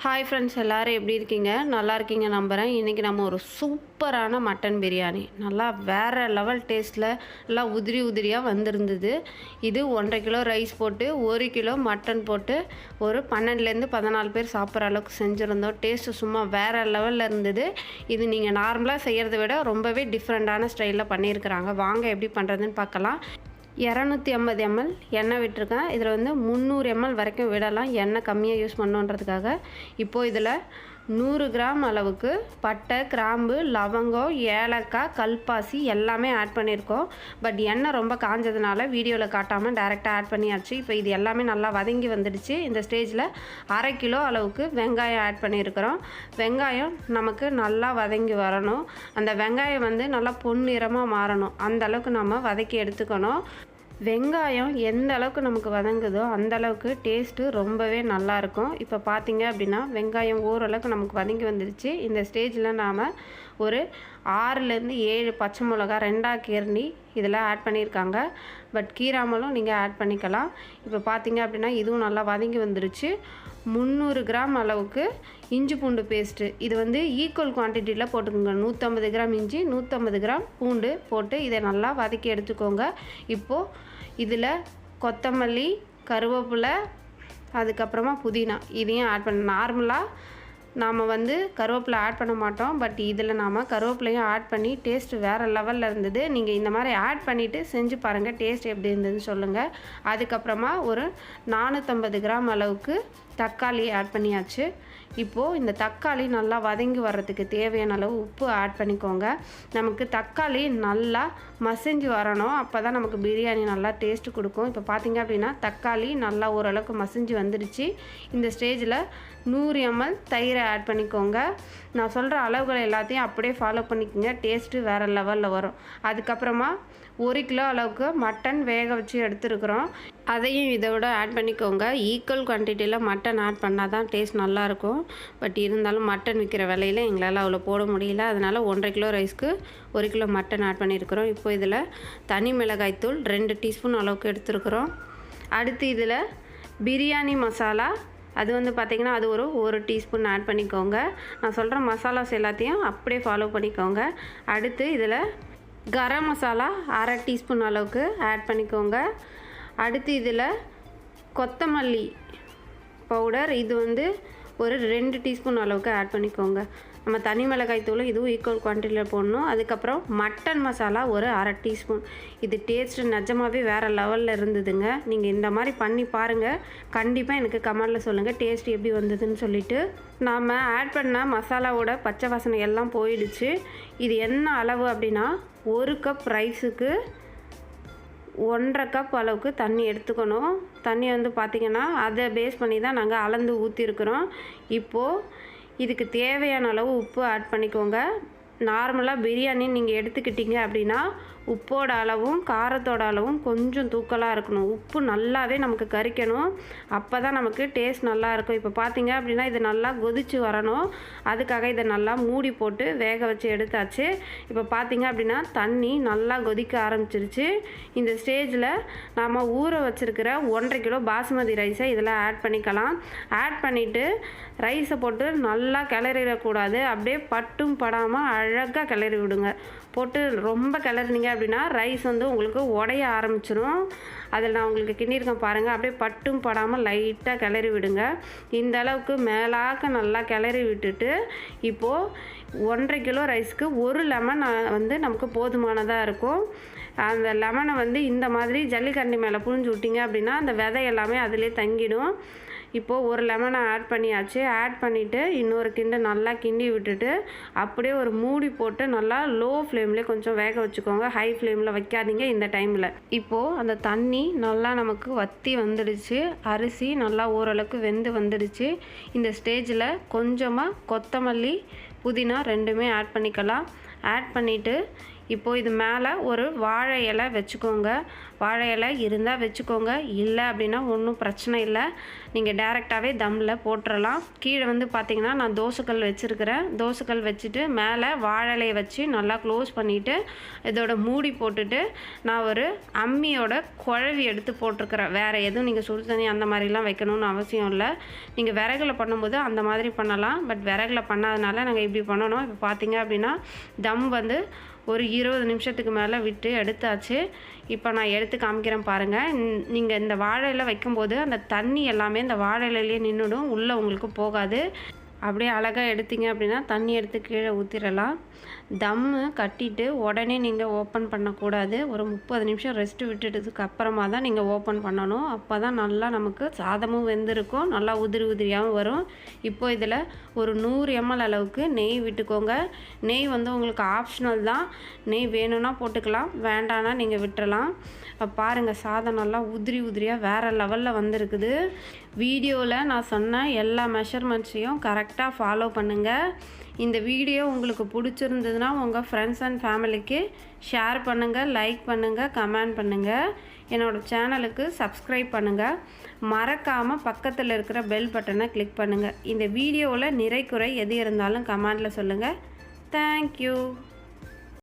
Hi friends, எல்லோரும் எப்படி இருக்கீங்க? நல்லா இருக்கீங்க நம்புகிறேன். இன்றைக்கி நம்ம ஒரு சூப்பரான மட்டன் பிரியாணி, நல்லா வேறு லெவல் டேஸ்ட்டில் நல்லா உதிரி உதிரியாக வந்திருந்தது. இது 1.5 கிலோ ரைஸ் போட்டு 1 கிலோ மட்டன் போட்டு ஒரு 12லேருந்து 14 பேர் சாப்பிட்ற அளவுக்கு செஞ்சுருந்தோம். டேஸ்ட்டு சும்மா வேறு லெவலில் இருந்தது. இது நீங்கள் நார்மலாக செய்கிறத விட ரொம்பவே டிஃப்ரெண்ட்டான ஸ்டைலில் பண்ணியிருக்கிறாங்க. வாங்க எப்படி பண்ணுறதுன்னு பார்க்கலாம். 250 ml எண்ணெய் விட்டுருக்கேன். இதில் வந்து 300 ml வரைக்கும் விடலாம், எண்ணெய் கம்மியாக யூஸ் பண்ணுன்றதுக்காக. இப்போது இதில் 100 கிராம் அளவுக்கு பட்டை, கிராம்பு, லவங்கம், ஏலக்காய், கல்பாசி எல்லாமே ஆட் பண்ணியிருக்கோம். பட் எண்ணெய் ரொம்ப காஞ்சதுனால வீடியோவில் காட்டாமல் டைரெக்டாக ஆட் பண்ணியாச்சு. இப்போ இது எல்லாமே நல்லா வதங்கி வந்துடுச்சு. இந்த ஸ்டேஜில் 1/2 கிலோ அளவுக்கு வெங்காயம் ஆட் பண்ணியிருக்கிறோம். வெங்காயம் நமக்கு நல்லா வதங்கி வரணும். அந்த வெங்காயம் வந்து நல்லா பொன்னிறமாக மாறணும். அந்த அளவுக்கு நம்ம வதக்கி எடுத்துக்கணும். வெங்காயம் எந்த அளவுக்கு நமக்கு வதங்குதோ அந்த அளவுக்கு டேஸ்ட்டு ரொம்பவே நல்லாயிருக்கும். இப்போ பார்த்தீங்க அப்படின்னா வெங்காயம் ஓரளவுக்கு நமக்கு வதங்கி வந்துடுச்சு. இந்த ஸ்டேஜில் நாம் ஒரு 6லேருந்து 7 பச்சை மிளகா 2ஆக கீறி இதில் ஆட் பண்ணியிருக்காங்க. பட் கீராமலும் நீங்கள் ஆட் பண்ணிக்கலாம். இப்போ பார்த்தீங்க அப்படின்னா இதுவும் நல்லா வதங்கி வந்துடுச்சு. 300 கிராம் அளவுக்கு இஞ்சி பூண்டு பேஸ்ட்டு, இது வந்து ஈக்குவல் குவான்டிட்டியில் போட்டுக்கோங்க. 150 கிராம் இஞ்சி, 150 கிராம் பூண்டு போட்டு இதை நல்லா வதக்கி எடுத்துக்கோங்க. இப்போது இதில் கொத்தமல்லி, கருவேப்பிலை, அதுக்கப்புறமா புதினா இதையும் ஆட் பண்ண. நார்மலாக நாம் வந்து கருவேப்பிலை ஆட் பண்ண மாட்டோம். பட் இதில் நாம் கருவேப்பிலையும் ஆட் பண்ணி டேஸ்ட்டு வேறு லெவலில் இருந்தது. நீங்கள் இந்த மாதிரி ஆட் பண்ணிவிட்டு செஞ்சு பாருங்கள், டேஸ்ட் எப்படி இருந்ததுன்னு சொல்லுங்கள். அதுக்கப்புறமா ஒரு 450 கிராம் அளவுக்கு தக்காளி ஆட் பண்ணியாச்சு. இப்போது இந்த தக்காளி நல்லா வதங்கி வர்றதுக்கு தேவையான அளவு உப்பு ஆட் பண்ணிக்கோங்க. நமக்கு தக்காளி நல்லா மசிஞ்சு வரணும், அப்போ தான் நமக்கு பிரியாணி நல்லா டேஸ்ட்டு கொடுக்கும். இப்போ பார்த்திங்க அப்படின்னா தக்காளி நல்லா ஓரளவுக்கு மசிஞ்சு வந்துடுச்சு. இந்த ஸ்டேஜில் 100 ml தயிரை ஆட் பண்ணிக்கோங்க. நான் சொல்கிற அளவுகள் எல்லாத்தையும் அப்படியே ஃபாலோ பண்ணிக்கோங்க, டேஸ்ட்டு வேறு லெவலில் வரும். அதுக்கப்புறமா 1 கிலோ அளவுக்கு மட்டன் வேக வச்சு எடுத்துருக்குறோம். அதையும் இதோட ஆட் பண்ணிக்கோங்க. ஈக்குவல் குவான்டிட்டியில் மட்டன் ஆட் பண்ணால் தான் டேஸ்ட் நல்லாயிருக்கும். பட் இருந்தாலும் மட்டன் விற்கிற விலையில் எங்களால் அவ்வளோ போட முடியல. அதனால் 1.5 கிலோ ரைஸ்க்கு 1 கிலோ மட்டன் ஆட் பண்ணியிருக்கிறோம். இப்போ இதில் தனி மிளகாய்த்தூள் 2 டீஸ்பூன் அளவுக்கு எடுத்துருக்குறோம். அடுத்து இதில் பிரியாணி மசாலா, அது வந்து பார்த்திங்கன்னா அது ஒரு டீஸ்பூன் ஆட் பண்ணிக்கோங்க. நான் சொல்கிற மசாலாஸ் எல்லாத்தையும் அப்படியே ஃபாலோ பண்ணிக்கோங்க. அடுத்து இதில் கரம் மசாலா 1/2 டீஸ்பூன் அளவுக்கு ஆட் பண்ணிக்கோங்க. அடுத்து இதில் கொத்தமல்லி பவுடர், இது வந்து ஒரு 2 டீஸ்பூன் அளவுக்கு ஆட் பண்ணிக்கோங்க. நம்ம தனி மிளகாய் தூள் இதுவும் ஈக்குவல் குவான்டிட்டியில் போடணும். அதுக்கப்புறம் மட்டன் மசாலா ஒரு 1/2 டீஸ்பூன். இது டேஸ்ட்டு நிஜமாகவே வேறு லெவலில் இருந்ததுங்க. நீங்கள் இந்த மாதிரி பண்ணி பாருங்கள், கண்டிப்பாக எனக்கு கமெண்டில் சொல்லுங்கள் டேஸ்ட் எப்படி வந்ததுன்னு சொல்லிவிட்டு. நாம் ஆட் பண்ண மசாலாவோட பச்சை வாசனை எல்லாம் போயிடுச்சு. இது என்ன அளவு அப்படின்னா 1 கப் ரைஸுக்கு 1.5 கப் அளவுக்கு தண்ணி எடுத்துக்கணும். தண்ணி வந்து பார்த்திங்கன்னா அதை பேஸ் பண்ணி தான் நாங்கள் அளந்து ஊற்றிருக்கிறோம். இப்போது இதுக்கு தேவையான அளவு உப்பு ஆட் பண்ணிக்கோங்க. நார்மலாக பிரியாணி நீங்கள் எடுத்துக்கிட்டீங்க அப்படின்னா உப்போட அளவும் காரத்தோட அளவும் கொஞ்சம் தூக்கலாக இருக்கணும். உப்பு நல்லாவே நமக்கு கரிக்கணும், அப்போ தான் நமக்கு டேஸ்ட் நல்லாயிருக்கும். இப்போ பார்த்தீங்க அப்படின்னா இது நல்லா கொதித்து வரணும். அதுக்காக இதை நல்லா மூடி போட்டு வேக வச்சு எடுத்தாச்சு. இப்போ பார்த்தீங்க அப்படின்னா தண்ணி நல்லா கொதிக்க ஆரம்பிச்சிருச்சு. இந்த ஸ்டேஜில் நாம் ஊற வச்சுருக்கிற 1.5 கிலோ பாசுமதி ரைஸை இதில் ஆட் பண்ணிக்கலாம். ஆட் பண்ணிவிட்டு ரைஸை போட்டு நல்லா கிளறிடக்கூடாது, அப்படியே பட்டும் படாமல் அழகாக கிளறி விடுங்க. போட்டு ரொம்ப கிளறினீங்க அப்படின்னா ரைஸ் வந்து உங்களுக்கு உடைய ஆரம்பிச்சிடும். அதில் நான் உங்களுக்கு கிண்டியிருக்கேன் பாருங்கள், அப்படியே பட்டும் படாமல் லைட்டாக கிளறி விடுங்க. இந்த அளவுக்கு மேலாக்க நல்லா கிளறி விட்டுட்டு இப்போது 1.5 கிலோ ரைஸ்க்கு 1 லெமன் வந்து நமக்கு போதுமானதாக இருக்கும். அந்த லெமனை வந்து இந்த மாதிரி ஜல்லிக்கரண்டி மேலே புழிஞ்சு விட்டிங்க அப்படின்னா அந்த விதை எல்லாமே அதிலே தங்கிடும். இப்போது 1 லெமனை ஆட் பண்ணியாச்சு. ஆட் பண்ணிவிட்டு இன்னொரு கிண்டு நல்லா கிண்டி விட்டுட்டு அப்படியே ஒரு மூடி போட்டு நல்லா லோ ஃப்ளேம்லேயே கொஞ்சம் வேக வச்சுக்கோங்க. ஹை ஃப்ளேமில் வைக்காதீங்க இந்த டைமில். இப்போது அந்த தண்ணி நல்லா நமக்கு வற்றி வந்துடுச்சு. அரிசி நல்லா ஓரளவுக்கு வெந்து வந்துடுச்சு. இந்த ஸ்டேஜில் கொஞ்சமாக கொத்தமல்லி, புதினா 2மே ஆட் பண்ணிக்கலாம். ஆட் பண்ணிவிட்டு இப்போது இது மேலே ஒரு வாழை இலை வச்சுக்கோங்க. வாழை இலை இருந்தால் வச்சுக்கோங்க, இல்லை அப்படின்னா ஒன்றும் பிரச்சனை இல்லை. நீங்கள் டேரெக்டாகவே தம்மில் போட்டுடலாம். கீழே வந்து பார்த்திங்கன்னா நான் தோசைக்கல் வச்சுருக்கிறேன். தோசைக்கல் வச்சுட்டு மேலே வாழை இலையை வச்சு நல்லா க்ளோஸ் பண்ணிவிட்டு இதோட மூடி போட்டுட்டு நான் ஒரு அம்மியோட குழவி எடுத்து போட்டிருக்கிறேன். வேறு எதுவும் நீங்கள் சுடு தண்ணி அந்த மாதிரிலாம் வைக்கணும்னு அவசியம் இல்லை. நீங்கள் விறகுல பண்ணும்போது அந்த மாதிரி பண்ணலாம். பட் விறகுல பண்ணாதனால நாங்கள் இப்படி பண்ணணும். இப்போ பார்த்திங்க அப்படின்னா தம் வந்து ஒரு 20 நிமிஷத்துக்கு மேலே விட்டு எடுத்தாச்சு. இப்போ நான் எடுத்து காமிக்கிறேன் பாருங்கள். நீங்கள் இந்த வாழை இலை வைக்கும்போது அந்த தண்ணி எல்லாமே இந்த வாழை இலையிலே நின்றுடும், உள்ளே உங்களுக்கு போகாது. அப்படியே அழகாக எடுத்தீங்க அப்படின்னா தண்ணி எடுத்து கீழே ஊற்றிடலாம். தம்மு கட்டிட்டு உடனே நீங்கள் ஓப்பன் பண்ணக்கூடாது. ஒரு 30 நிமிஷம் ரெஸ்ட்டு விட்டுட்டதுக்கு அப்புறமா தான் நீங்கள் ஓப்பன் பண்ணணும். அப்போ தான் நல்லா நமக்கு சாதமும் வெந்திருக்கும், நல்லா உதிரி உதிரியாகவும் வரும். இப்போ இதில் ஒரு 100 ml அளவுக்கு நெய் விட்டுக்கோங்க. நெய் வந்து உங்களுக்கு ஆப்ஷனல் தான். நெய் வேணும்னா போட்டுக்கலாம், வேண்டான்னா நீங்கள் விட்டுறலாம். பாருங்கள், சாதம் நல்லா உதிரி உதிரியாக வேறு லெவலில் வந்திருக்குது. வீடியோவில் நான் சொன்ன எல்லா மெஷர்மெண்ட்ஸையும் கரெக்டாக ஃபாலோ பண்ணுங்கள். இந்த வீடியோ உங்களுக்கு பிடிச்சிருந்ததுன்னா உங்கள் ஃப்ரெண்ட்ஸ் அண்ட் ஃபேமிலிக்கு ஷேர் பண்ணுங்கள், லைக் பண்ணுங்கள், கமெண்ட் பண்ணுங்கள். என்னோடய சேனலுக்கு சப்ஸ்கிரைப் பண்ணுங்கள். மறக்காமல் பக்கத்தில் இருக்கிற பெல் பட்டனை கிளிக் பண்ணுங்கள். இந்த வீடியோவில் நிறை குறை எது இருந்தாலும் கமெண்டில் சொல்லுங்கள். தேங்க்யூ.